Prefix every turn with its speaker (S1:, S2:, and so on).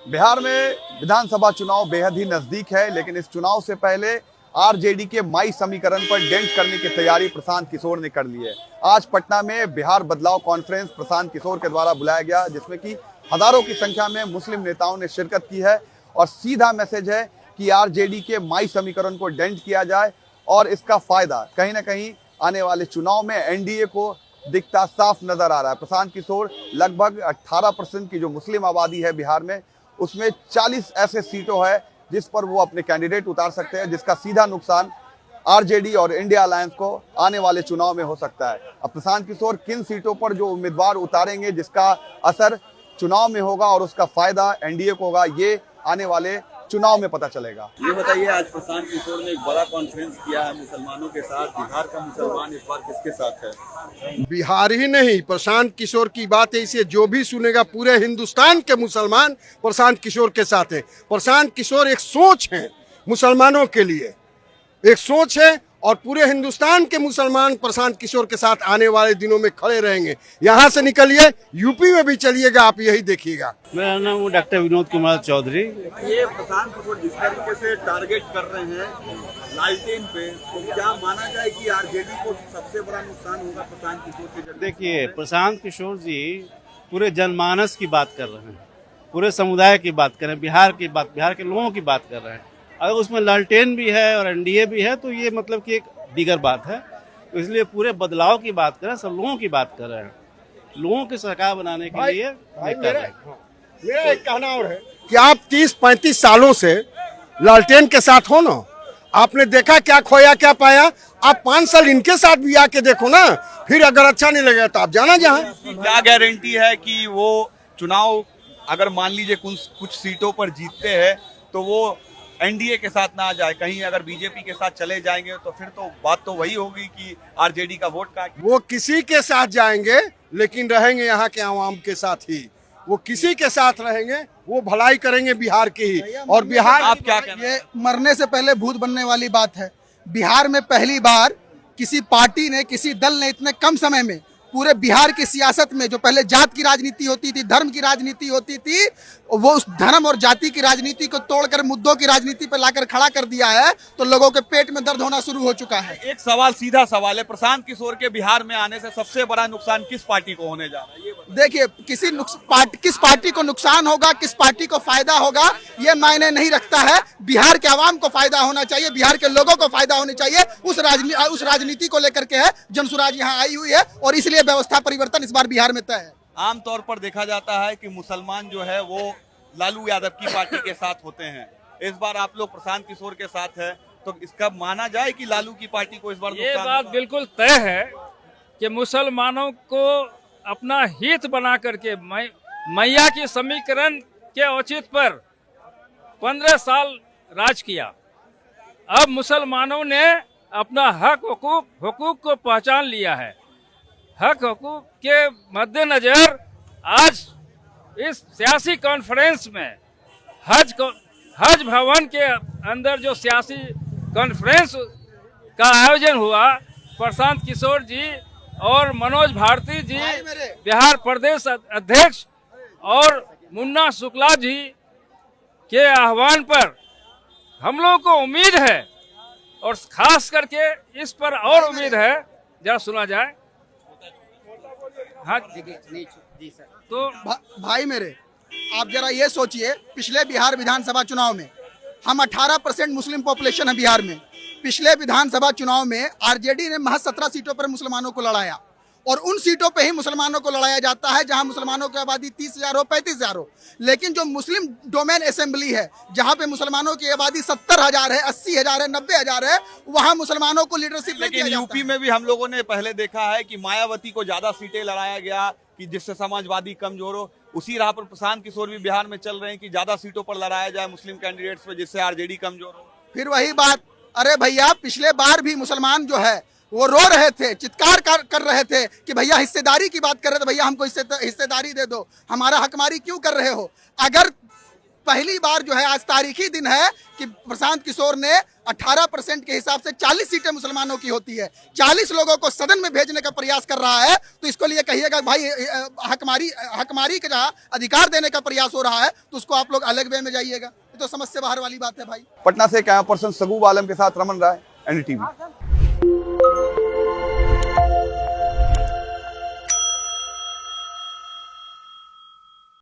S1: बिहार में विधानसभा चुनाव बेहद ही नजदीक है, लेकिन इस चुनाव से पहले आरजेडी के माई समीकरण पर डेंट करने की तैयारी प्रशांत किशोर ने कर ली है। आज पटना में बिहार बदलाव कॉन्फ्रेंस प्रशांत किशोर के द्वारा बुलाया गया, जिसमें कि हजारों की संख्या में मुस्लिम नेताओं ने शिरकत की है और सीधा मैसेज है कि आरजेडी के माई समीकरण को डेंट किया जाए और इसका फायदा कहीं ना कहीं आने वाले चुनाव में एनडीए को दिखता साफ नजर आ रहा है। प्रशांत किशोर लगभग 18% की जो मुस्लिम आबादी है बिहार में, उसमें 40 ऐसे सीटों है जिस पर वो अपने कैंडिडेट उतार सकते हैं, जिसका सीधा नुकसान आरजेडी और इंडिया अलायंस को आने वाले चुनाव में हो सकता है। अब प्रशांत किशोर किन सीटों पर जो उम्मीदवार उतारेंगे जिसका असर चुनाव में होगा और उसका फायदा एनडीए को होगा, ये आने वाले चुनाव में पता चलेगा।
S2: ये बताइए, आज प्रशांत किशोर ने एक बड़ा कॉन्फ्रेंस किया है मुसलमानों के साथ। बिहार का मुसलमान इस बार किसके साथ है?
S3: बिहार ही नहीं, प्रशांत किशोर की बात है, इसे जो भी सुनेगा पूरे हिंदुस्तान के मुसलमान प्रशांत किशोर के साथ हैं। प्रशांत किशोर एक सोच है मुसलमानों के लिए, एक सोच है और पूरे हिंदुस्तान के मुसलमान प्रशांत किशोर के साथ आने वाले दिनों में खड़े रहेंगे। यहाँ से निकलिए यूपी में भी चलिएगा, आप यही देखिएगा।
S4: मेरा नाम डॉक्टर विनोद कुमार चौधरी।
S2: ये प्रशांत किशोर जिस तरीके से टारगेट कर रहे हैं लालटेन पे, तो क्या माना जाए कि आरजेडी को सबसे बड़ा नुकसान होगा प्रशांत किशोर के जरिए?
S4: देखिए, प्रशांत किशोर जी पूरे जनमानस की बात कर रहे हैं, पूरे समुदाय की बात कर रहे हैं, बिहार के लोगों की बात कर रहे हैं। अगर उसमें लालटेन भी है और एनडीए भी है तो ये मतलब कि एक दीगर बात है। तो इसलिए पूरे बदलाव की बात कर रहे हैं, सब लोगों की बात कर रहे हैं, लोगों की सरकार बनाने के लिए
S3: मेरा एक कहना और है कि आप 30-35 सालों से लालटेन के साथ हो ना, आपने देखा क्या खोया क्या पाया। आप 5 साल इनके साथ भी आके देखो ना, फिर अगर अच्छा नहीं लगेगा तो आप जाना जहाँ।
S2: क्या गारंटी है कि वो चुनाव अगर मान लीजिए कुछ सीटों पर जीतते हैं तो वो एनडीए के साथ ना आ जाए? कहीं अगर बीजेपी के साथ चले जाएंगे तो फिर तो बात तो वही होगी कि आरजेडी का वोट काट।
S3: वो किसी के साथ जाएंगे लेकिन रहेंगे यहाँ के आवाम के साथ ही। वो किसी के साथ रहेंगे, वो भलाई करेंगे बिहार की ही। और बिहार,
S2: आप क्या कहना?
S5: ये मरने से पहले भूत बनने वाली बात है। बिहार में पहली बार किसी पार्टी ने, किसी दल ने इतने कम समय में पूरे बिहार की सियासत में, जो पहले जात की राजनीति होती थी, धर्म की राजनीति होती थी, वो उस धर्म और जाति की राजनीति को तोड़कर मुद्दों की राजनीति पर लाकर खड़ा कर दिया है। तो लोगों के पेट में दर्द होना शुरू हो चुका है।
S2: एक सवाल, सीधा सवाल है, प्रशांत किशोर के बिहार में आने से सबसे बड़ा नुकसान किस पार्टी को होने जा रहा है? ये
S5: देखिए, किस पार्टी को नुकसान होगा, किस पार्टी को फायदा होगा, ये मायने नहीं रखता है। बिहार के आवाम को फायदा होना चाहिए, बिहार के लोगों को फायदा होनी चाहिए। उस राजनीति को लेकर के है जनसुराज यहाँ आई हुई है और इसलिए व्यवस्था परिवर्तन इस बार बिहार में तय है।
S2: आमतौर पर देखा जाता है कि मुसलमान जो है वो लालू यादव की पार्टी के साथ होते हैं। इस बार आप लोग प्रशांत किशोर के साथ है, तो इसका माना जाए कि लालू की पार्टी को इस बार
S6: ये बात बिल्कुल तय है कि मुसलमानों को अपना हित बना करके मैया के समीकरण के औचित्य पर 15 साल राज किया। अब मुसलमानों ने अपना हुकूक को पहचान लिया है। हक हुकूक के मद्देनजर आज इस सियासी कॉन्फ्रेंस में हज भवन के अंदर जो सियासी कॉन्फ्रेंस का आयोजन हुआ, प्रशांत किशोर जी और मनोज भारती जी बिहार प्रदेश अध्यक्ष और मुन्ना शुक्ला जी के आह्वान पर हम लोगों को उम्मीद है, और खास करके इस पर और उम्मीद है, जरा सुना जाए। हाँ जी सर। तो
S5: भाई मेरे, आप जरा ये सोचिए, पिछले बिहार विधानसभा चुनाव में हम 18% मुस्लिम पॉपुलेशन है बिहार में। पिछले विधानसभा चुनाव में आरजेडी ने महज 17 सीटों पर मुसलमानों को लड़ाया, और उन सीटों पे ही मुसलमानों को लड़ाया जाता है जहां मुसलमानों की आबादी 30,000 हो, 35,000 हो। लेकिन जो मुस्लिम डोमेन असेंबली है, जहां पे मुसलमानों की आबादी 70,000 है, 80,000 है, 90,000 है, वहां मुसलमानों को लीडरशिप नहीं दिया
S2: लेकिन
S5: जाता।
S2: यूपी में भी हम लोगों ने पहले देखा है कि मायावती को ज्यादा सीटें लड़ाया गया कि जिससे समाजवादी कमजोर हो। उसी राह पर प्रशांत किशोर भी बिहार में चल रहे हैं कि ज्यादा सीटों पर लड़ाया जाए मुस्लिम कैंडिडेट्स पे, जिससे आरजेडी कमजोर हो।
S5: फिर वही बात, अरे भैया, पिछले बार भी मुसलमान जो है वो रो रहे थे, चित्कार कर रहे थे कि भैया हिस्सेदारी की बात कर रहे थे, भैया हमको हिस्सेदारी दे दो, हमारा हकमारी क्यों कर रहे हो। अगर पहली बार जो है आज तारीखी दिन है कि प्रशांत किशोर ने 18% के हिसाब से 40 सीटें मुसलमानों की होती है, 40 लोगों को सदन में भेजने का प्रयास कर रहा है। तो इसको लिए कहिएगा भाई हकमारी का जहाँ अधिकार देने का प्रयास हो रहा है तो उसको आप लोग अलग वे में जाइएगा। ये तो समझ से बाहर वाली बात है भाई।
S1: पटना से कैमरा पर्सन सगूब आलम के साथ रमन राय, एनडीटीवी।